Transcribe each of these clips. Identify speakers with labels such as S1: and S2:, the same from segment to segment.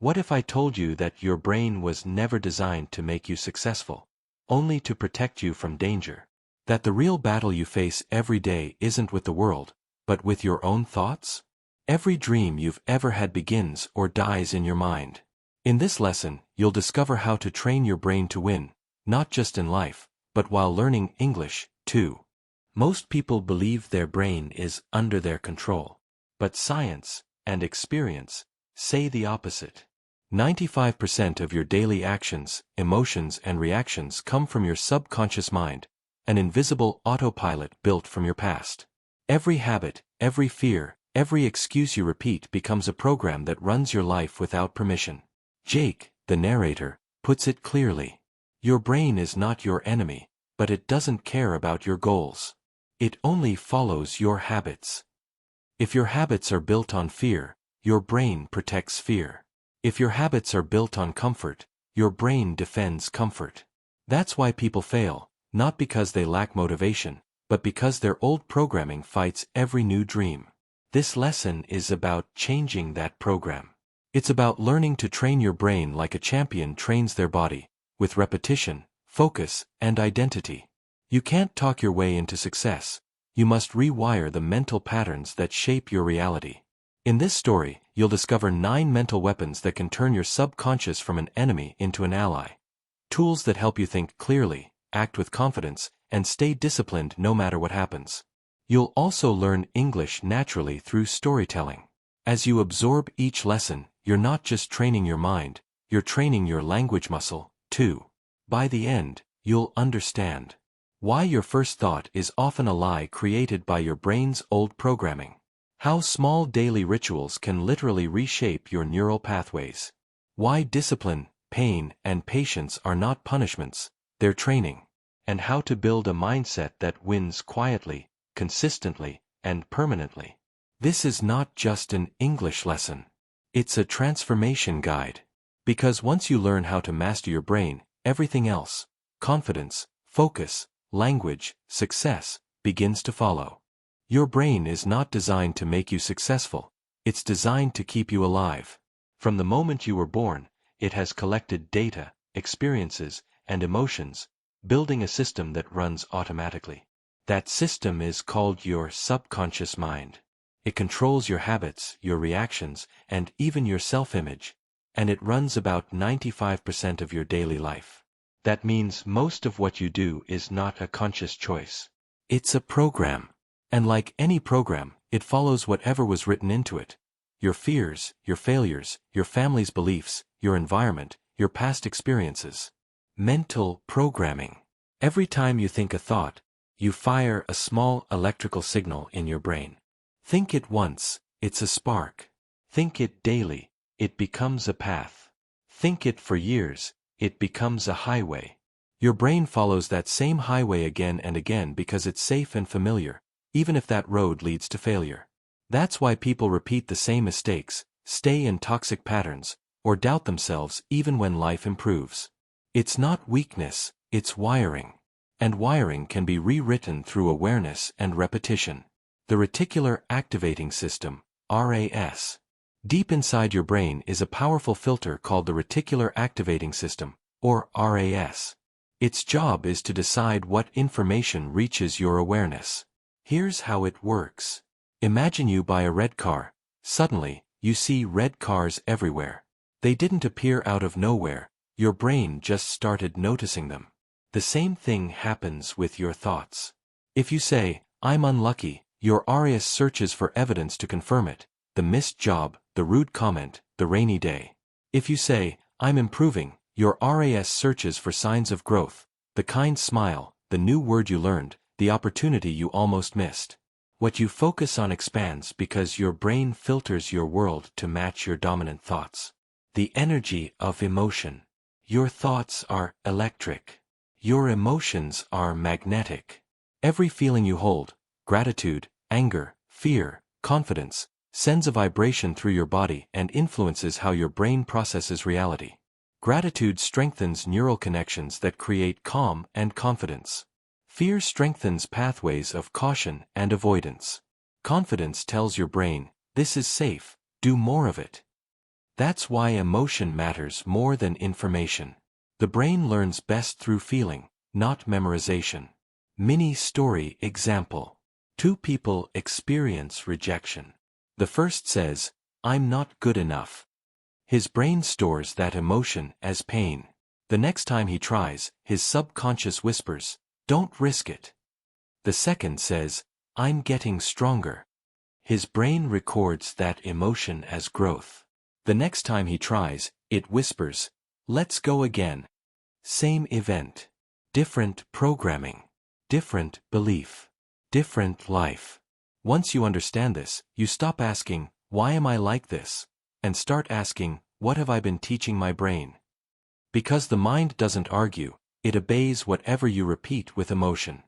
S1: What if I told you that your brain was never designed to make you successful, only to protect you from danger? That the real battle you face every day isn't with the world, but with your own thoughts? Every dream you've ever had begins or dies in your mind. In this lesson, you'll discover how to train your brain to win, not just in life, but while learning English, too. Most people believe their brain is under their control, but science and experience say the opposite. 95% of your daily actions, emotions, and reactions come from your subconscious mind, an invisible autopilot built from your past. Every habit, every fear, every excuse you repeat becomes a program that runs your life without permission. Jake, the narrator, puts it clearly. Your brain is not your enemy, but it doesn't care about your goals. It only follows your habits. If your habits are built on fear, your brain protects fear. If your habits are built on comfort, your brain defends comfort. That's why people fail, not because they lack motivation, but because their old programming fights every new dream. This lesson is about changing that program. It's about learning to train your brain like a champion trains their body, with repetition, focus, and identity. You can't talk your way into success. You must rewire the mental patterns that shape your reality. In this story, you'll discover 9 mental weapons that can turn your subconscious from an enemy into an ally. Tools that help you think clearly, act with confidence, and stay disciplined no matter what happens. You'll also learn English naturally through storytelling. As you absorb each lesson, you're not just training your mind, you're training your language muscle, too. By the end, you'll understand why your first thought is often a lie created by your brain's old programming. How small daily rituals can literally reshape your neural pathways. Why discipline, pain, and patience are not punishments, they're training. And how to build a mindset that wins quietly, consistently, and permanently. This is not just an English lesson. It's a transformation guide. Because once you learn how to master your brain, everything else, confidence, focus, language, success, begins to follow. Your brain is not designed to make you successful, it's designed to keep you alive. From the moment you were born, it has collected data, experiences, and emotions, building a system that runs automatically. That system is called your subconscious mind. It controls your habits, your reactions, and even your self-image, and it runs about 95% of your daily life. That means most of what you do is not a conscious choice. It's a program. And like any program, it follows whatever was written into it. Your fears, your failures, your family's beliefs, your environment, your past experiences. Mental programming. Every time you think a thought, you fire a small electrical signal in your brain. Think it once, it's a spark. Think it daily, it becomes a path. Think it for years, it becomes a highway. Your brain follows that same highway again and again because it's safe and familiar, even if that road leads to failure. That's why people repeat the same mistakes, stay in toxic patterns, or doubt themselves even when life improves. It's not weakness, it's wiring. And wiring can be rewritten through awareness and repetition. The reticular activating system, RAS. Deep inside your brain is a powerful filter called the reticular activating system, or RAS. Its job is to decide what information reaches your awareness. Here's how it works. Imagine you buy a red car. Suddenly, you see red cars everywhere. They didn't appear out of nowhere, your brain just started noticing them. The same thing happens with your thoughts. If you say, "I'm unlucky," your RAS searches for evidence to confirm it, the missed job, the rude comment, the rainy day. If you say, "I'm improving," your RAS searches for signs of growth, the kind smile, the new word you learned, the opportunity you almost missed. What you focus on expands because your brain filters your world to match your dominant thoughts. The energy of emotion. Your thoughts are electric. Your emotions are magnetic. Every feeling you hold, gratitude, anger, fear, confidence, sends a vibration through your body and influences how your brain processes reality. Gratitude strengthens neural connections that create calm and confidence. Fear strengthens pathways of caution and avoidance. Confidence tells your brain, "This is safe, do more of it." That's why emotion matters more than information. The brain learns best through feeling, not memorization. Mini story example. Two people experience rejection. The first says, "I'm not good enough." His brain stores that emotion as pain. The next time he tries, his subconscious whispers, "Don't risk it." The second says, "I'm getting stronger." His brain records that emotion as growth. The next time he tries, it whispers, "Let's go again." Same event. Different programming. Different belief. Different life. Once you understand this, you stop asking, "Why am I like this?" and start asking, "What have I been teaching my brain?" Because the mind doesn't argue, it obeys whatever you repeat with emotion.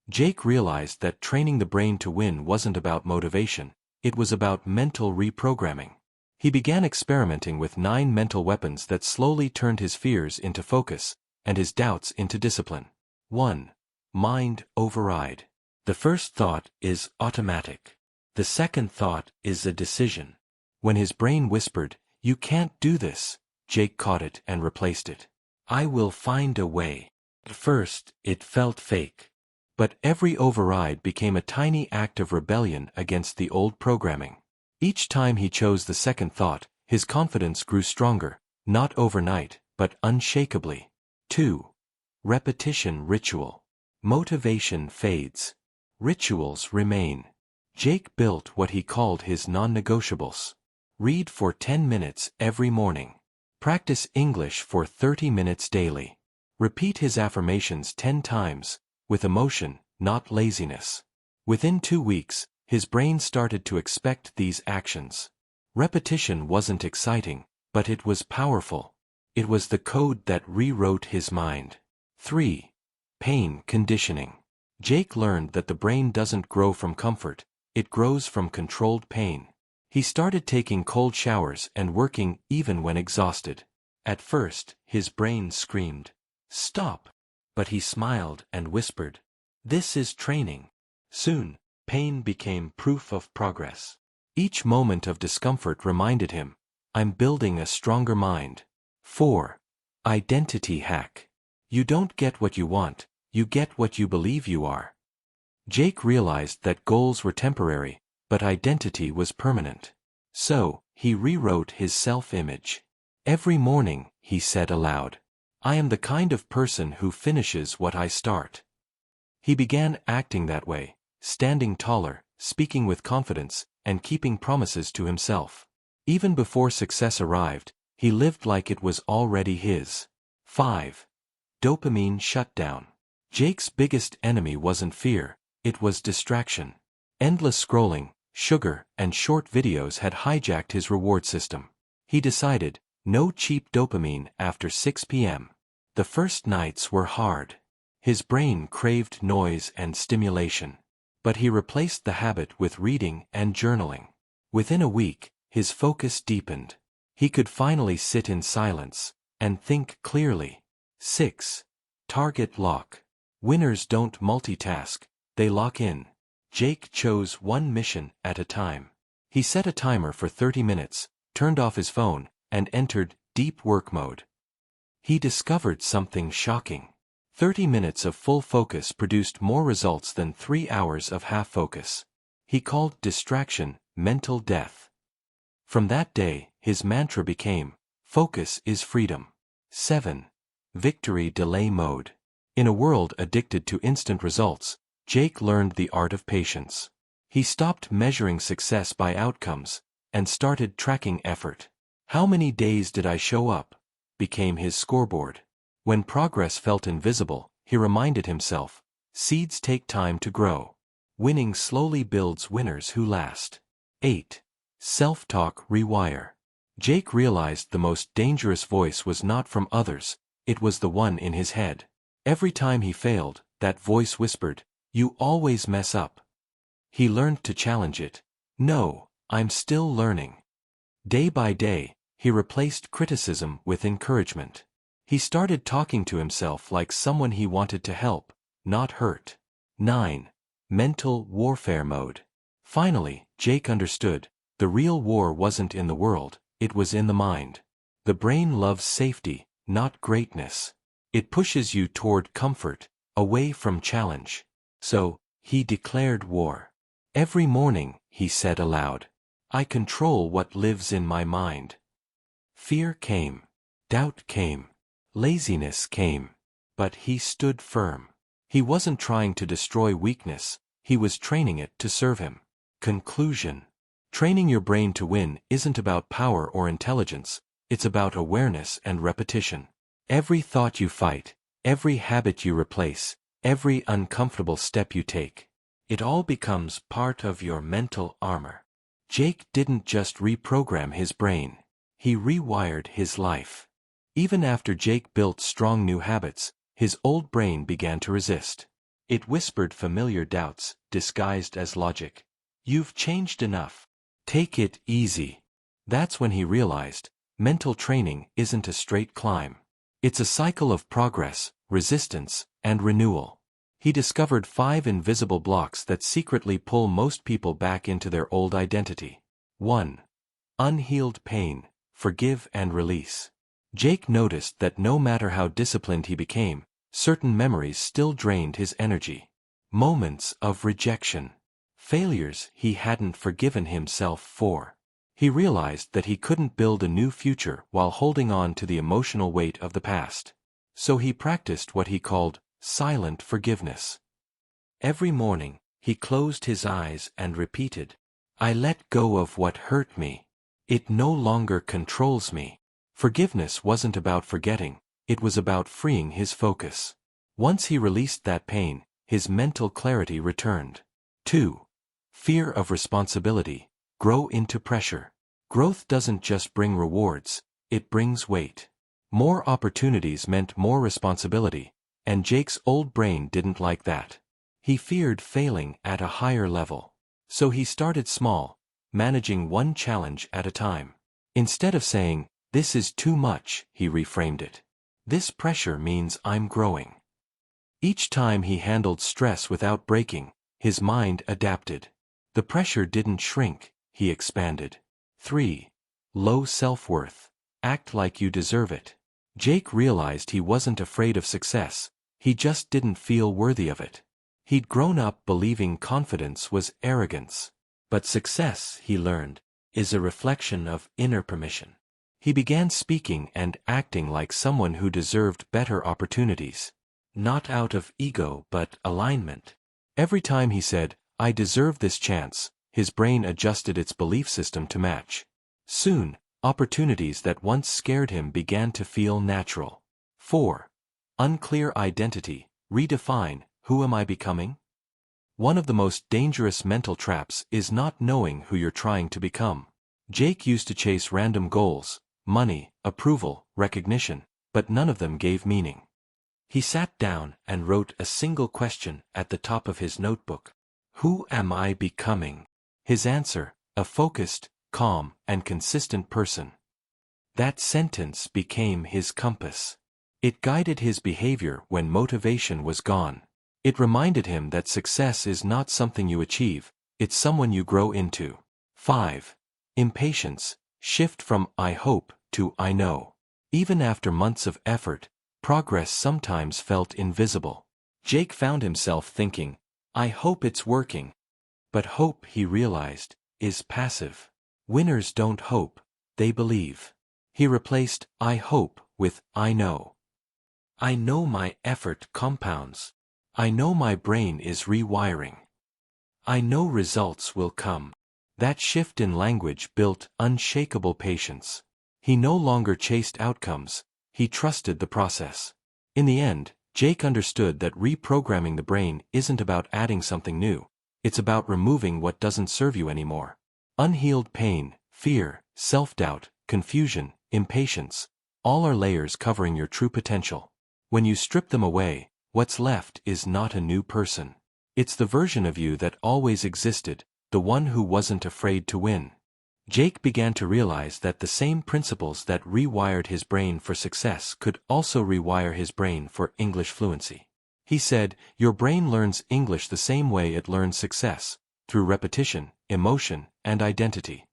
S1: Jake realized that training the brain to win wasn't about motivation, it was about mental reprogramming. He began experimenting with 9 mental weapons that slowly turned his fears into focus, and his doubts into discipline. 1. Mind override. The first thought is automatic. The second thought is a decision. When his brain whispered, "You can't do this," Jake caught it and replaced it. "I will find a way." At first, it felt fake. But every override became a tiny act of rebellion against the old programming. Each time he chose the second thought, his confidence grew stronger, not overnight, but unshakably. 2. Repetition ritual. Motivation fades. Rituals remain. Jake built what he called his non-negotiables. Read for 10 minutes every morning. Practice English for 30 minutes daily. Repeat his affirmations 10 times, with emotion, not laziness. Within 2 weeks, his brain started to expect these actions. Repetition wasn't exciting, but it was powerful. It was the code that rewrote his mind. 3. Pain conditioning. Jake learned that the brain doesn't grow from comfort, it grows from controlled pain. He started taking cold showers and working even when exhausted. At first, his brain screamed, "Stop!" But he smiled and whispered, "This is training." Soon, pain became proof of progress. Each moment of discomfort reminded him, "I'm building a stronger mind." 4. Identity hack. You don't get what you want, you get what you believe you are. Jake realized that goals were temporary, but identity was permanent. So, he rewrote his self-image. Every morning, he said aloud, "I am the kind of person who finishes what I start." He began acting that way, standing taller, speaking with confidence, and keeping promises to himself. Even before success arrived, he lived like it was already his. 5. Dopamine shutdown. Jake's biggest enemy wasn't fear, it was distraction. Endless scrolling, sugar, and short videos had hijacked his reward system. He decided, no cheap dopamine after 6 p.m. The first nights were hard. His brain craved noise and stimulation. But he replaced the habit with reading and journaling. Within a week, his focus deepened. He could finally sit in silence and think clearly. 6. Target lock. Winners don't multitask, they lock in. Jake chose one mission at a time. He set a timer for 30 minutes, turned off his phone, and entered deep work mode. He discovered something shocking. 30 minutes of full focus produced more results than 3 hours of half focus. He called distraction mental death. From that day, his mantra became, "Focus is freedom." 7. Victory delay mode. In a world addicted to instant results, Jake learned the art of patience. He stopped measuring success by outcomes and started tracking effort. "How many days did I show up?" became his scoreboard. When progress felt invisible, he reminded himself, "Seeds take time to grow. Winning slowly builds winners who last." 8. Self-talk rewire. Jake realized the most dangerous voice was not from others, it was the one in his head. Every time he failed, that voice whispered, "You always mess up." He learned to challenge it. "No, I'm still learning." Day by day, he replaced criticism with encouragement. He started talking to himself like someone he wanted to help, not hurt. 9. Mental warfare mode. Finally, Jake understood, the real war wasn't in the world, it was in the mind. The brain loves safety, not greatness. It pushes you toward comfort, away from challenge. So, he declared war. Every morning, he said aloud, "I control what lives in my mind." Fear came. Doubt came. Laziness came. But he stood firm. He wasn't trying to destroy weakness, he was training it to serve him. Conclusion. Training your brain to win isn't about power or intelligence, it's about awareness and repetition. Every thought you fight, every habit you replace, every uncomfortable step you take, it all becomes part of your mental armor. Jake didn't just reprogram his brain, he rewired his life. Even after Jake built strong new habits, his old brain began to resist. It whispered familiar doubts, disguised as logic. "You've changed enough. Take it easy." That's when he realized, mental training isn't a straight climb. It's a cycle of progress, resistance, and renewal. He discovered 5 invisible blocks that secretly pull most people back into their old identity. 1. Unhealed pain, forgive and release. Jake noticed that no matter how disciplined he became, certain memories still drained his energy. Moments of rejection. Failures he hadn't forgiven himself for. He realized that he couldn't build a new future while holding on to the emotional weight of the past. So he practiced what he called silent forgiveness. Every morning, he closed his eyes and repeated, "I let go of what hurt me. It no longer controls me." Forgiveness wasn't about forgetting, it was about freeing his focus. Once he released that pain, his mental clarity returned. 2. Fear of responsibility. Grow into pressure. Growth doesn't just bring rewards, it brings weight. More opportunities meant more responsibility, and Jake's old brain didn't like that. He feared failing at a higher level. So he started small, managing one challenge at a time. Instead of saying, "This is too much," he reframed it. "This pressure means I'm growing." Each time he handled stress without breaking, his mind adapted. The pressure didn't shrink, he expanded. 3. Low self-worth. Act like you deserve it. Jake realized he wasn't afraid of success, he just didn't feel worthy of it. He'd grown up believing confidence was arrogance. But success, he learned, is a reflection of inner permission. He began speaking and acting like someone who deserved better opportunities. Not out of ego but alignment. Every time he said, "I deserve this chance," his brain adjusted its belief system to match. Soon, opportunities that once scared him began to feel natural. 4. Unclear identity. Redefine, who am I becoming? One of the most dangerous mental traps is not knowing who you're trying to become. Jake used to chase random goals, money, approval, recognition, but none of them gave meaning. He sat down and wrote a single question at the top of his notebook. Who am I becoming? His answer, a focused, calm, and consistent person. That sentence became his compass. It guided his behavior when motivation was gone. It reminded him that success is not something you achieve, it's someone you grow into. 5. Impatience. Shift from "I hope" to "I know." Even after months of effort, progress sometimes felt invisible. Jake found himself thinking, "I hope it's working." But hope, he realized, is passive. Winners don't hope, they believe. He replaced "I hope" with "I know." I know my effort compounds. I know my brain is rewiring. I know results will come. That shift in language built unshakable patience. He no longer chased outcomes, he trusted the process. In the end, Jake understood that reprogramming the brain isn't about adding something new, it's about removing what doesn't serve you anymore. Unhealed pain, fear, self-doubt, confusion, impatience, all are layers covering your true potential. When you strip them away, what's left is not a new person. It's the version of you that always existed, the one who wasn't afraid to win. Jake began to realize that the same principles that rewired his brain for success could also rewire his brain for English fluency. He said, "Your brain learns English the same way it learns success, through repetition, emotion, and identity."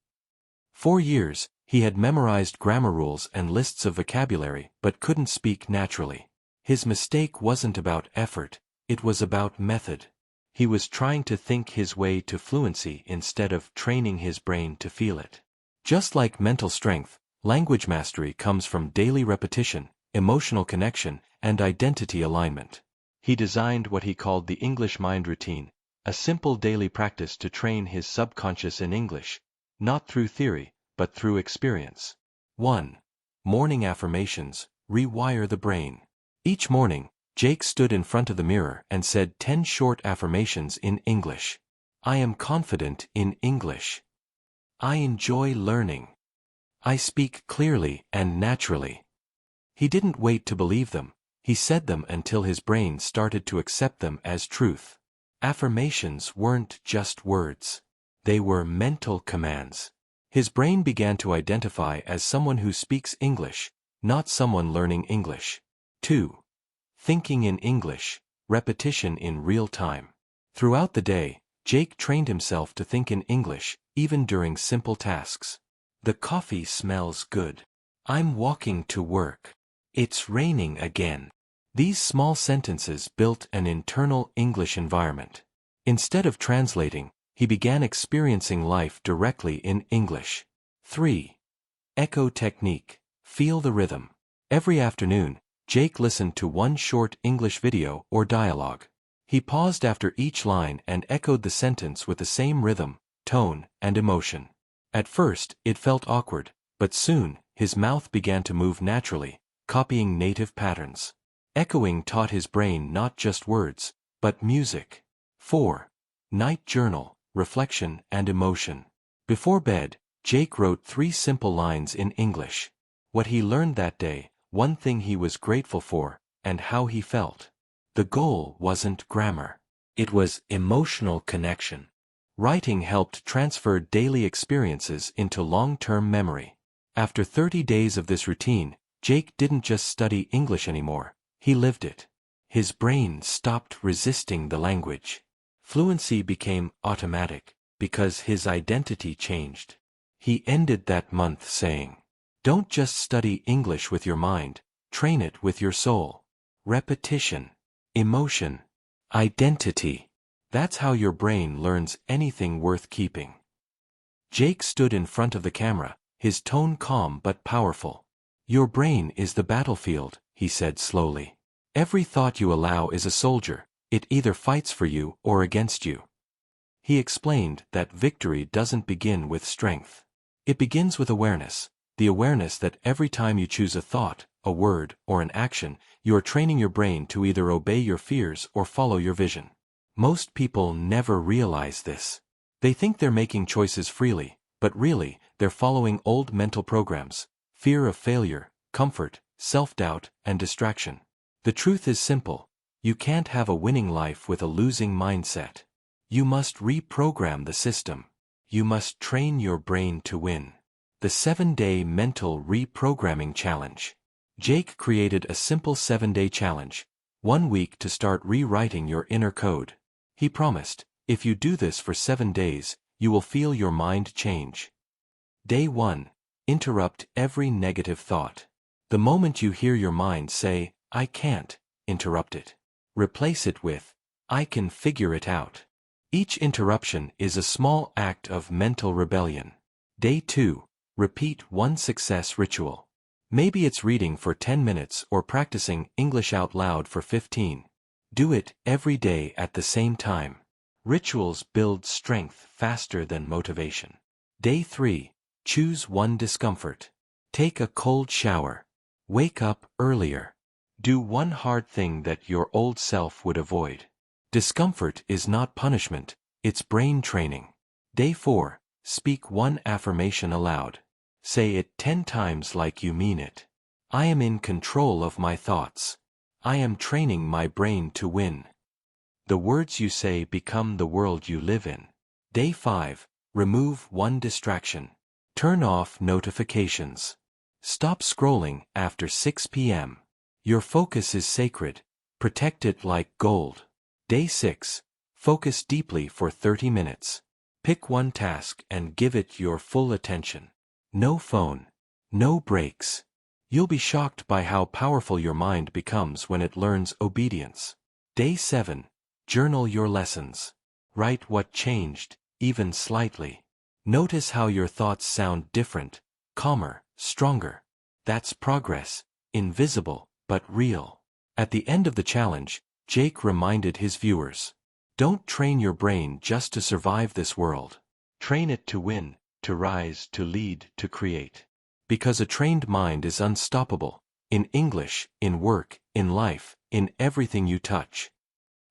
S1: For years, He had memorized grammar rules and lists of vocabulary but couldn't speak naturally. His mistake wasn't about effort, it was about method. He was trying to think his way to fluency instead of training his brain to feel it. Just like mental strength, language mastery comes from daily repetition, emotional connection, and identity alignment. He designed what he called the English Mind Routine, a simple daily practice to train his subconscious in English, not through theory, but through experience. 1. Morning affirmations, rewire the brain. Each morning, Jake stood in front of the mirror and said 10 short affirmations in English. I am confident in English. I enjoy learning. I speak clearly and naturally. He didn't wait to believe them, he said them until his brain started to accept them as truth. Affirmations weren't just words. They were mental commands. His brain began to identify as someone who speaks English, not someone learning English. 2. Thinking in English, repetition in real time. Throughout the day, Jake trained himself to think in English, even during simple tasks. The coffee smells good. I'm walking to work. It's raining again. These small sentences built an internal English environment. Instead of translating, he began experiencing life directly in English. 3. Echo technique. Feel the rhythm. Every afternoon, Jake listened to one short English video or dialogue. He paused after each line and echoed the sentence with the same rhythm, tone, and emotion. At first, it felt awkward, but soon, his mouth began to move naturally, copying native patterns. Echoing taught his brain not just words, but music. 4. Night journal, reflection and emotion. Before bed, Jake wrote 3 simple lines in English. What he learned that day, one thing he was grateful for, and how he felt. The goal wasn't grammar. It was emotional connection. Writing helped transfer daily experiences into long-term memory. After 30 days of this routine, Jake didn't just study English anymore, he lived it. His brain stopped resisting the language. Fluency became automatic, because his identity changed. He ended that month saying, "Don't just study English with your mind, train it with your soul." Repetition, emotion, identity. That's how your brain learns anything worth keeping. Jake stood in front of the camera, his tone calm but powerful. Your brain is the battlefield, he said slowly. Every thought you allow is a soldier, it either fights for you or against you. He explained that victory doesn't begin with strength. It begins with awareness, the awareness that every time you choose a thought, a word, or an action, you are training your brain to either obey your fears or follow your vision. Most people never realize this. They think they're making choices freely, but really, they're following old mental programs, fear of failure, comfort, self-doubt, and distraction. The truth is simple. You can't have a winning life with a losing mindset. You must reprogram the system. You must train your brain to win. The 7-Day Mental Reprogramming Challenge. Jake created a simple 7-day challenge, 1 week to start rewriting your inner code. He promised, if you do this for 7 days, you will feel your mind change. Day 1. Interrupt every negative thought. The moment you hear your mind say, I can't, interrupt it. Replace it with, I can figure it out. Each interruption is a small act of mental rebellion. Day 2. Repeat one success ritual. Maybe it's reading for 10 minutes or practicing English out loud for 15. Do it every day at the same time. Rituals build strength faster than motivation. Day 3. Choose one discomfort. Take a cold shower. Wake up earlier. Do one hard thing that your old self would avoid. Discomfort is not punishment, it's brain training. Day 4. Speak one affirmation aloud. Say it 10 times like you mean it. I am in control of my thoughts. I am training my brain to win. The words you say become the world you live in. Day 5. Remove one distraction. Turn off notifications. Stop scrolling after 6 p.m. Your focus is sacred. Protect it like gold. Day 6. Focus deeply for 30 minutes. Pick one task and give it your full attention. No phone. No breaks. You'll be shocked by how powerful your mind becomes when it learns obedience. Day 7. Journal your lessons. Write what changed, even slightly. Notice how your thoughts sound different, calmer, stronger. That's progress, invisible, but real. At the end of the challenge, Jake reminded his viewers, don't train your brain just to survive this world. Train it to win, to rise, to lead, to create. Because a trained mind is unstoppable, in English, in work, in life, in everything you touch.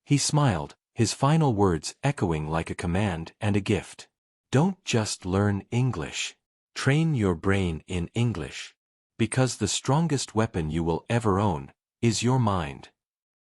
S1: He smiled, his final words echoing like a command and a gift. Don't just learn English. Train your brain in English. Because the strongest weapon you will ever own is your mind.